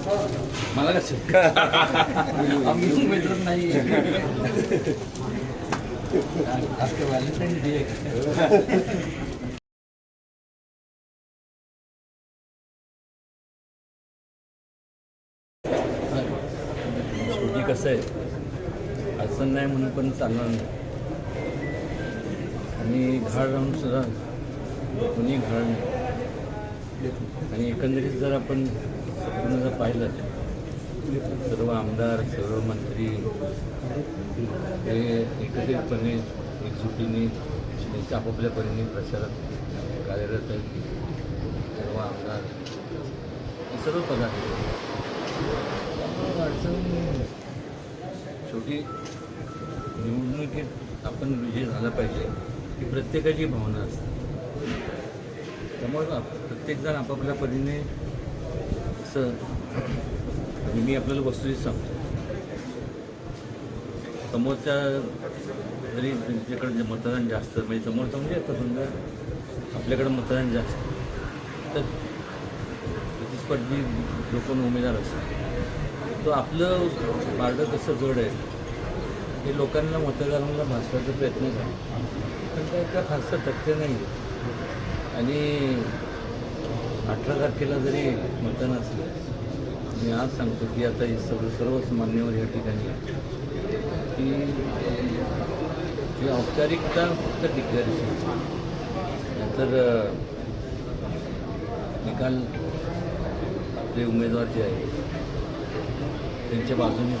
मला कसं आम्ही उमेदवार नाही. आपलं व्हॅलेंटाईन डे शेवटी कसं आहे, अडचण नाही म्हणून पण चालणार नाही आणि घाळ राहून सुद्धा कोणी घाळ नाही. आणि एकंदरीत जर आपण संपूर्ण जर पाहिलं, सर्व आमदार सर्व मंत्री हे एकत्रितपणे एकजुटीने त्यांच्या आपापल्या परीने प्रचारात कार्यरत आहेत. सर्व आमदार हे सर्व पदाधिकारी. त्यामुळं अडचण शेवटी निवडणुकीत आपण विजय झाला पाहिजे ही प्रत्येकाची भावना असते. त्यामुळे प्रत्येकजण आपापल्या परीने असं मी आपल्याला वस्तुस्थिती सांगतो. समोरच्या जरी त्यांच्याकडे मतदान जास्त म्हणजे समोरचं म्हणजे आता समजा आपल्याकडं मतदान जास्त तर प्रतिस्पर्धी जो कोण उमेदवार असतो तो आपलं मार्ग कसं जड आहे हे लोकांना मतदारांना भासवायचा प्रयत्न करा. पण त्या फारसं तथ्य नाही आहे. आणि 18 तारखेला जरी मतदान असलं, मी आज सांगतो की आता हे सर्वच मान्यवर या ठिकाणी की ही औपचारिकता फक्त डिक्लेरेशन नंतर निकाल आपले उमेदवार जे आहेत त्यांच्या बाजूने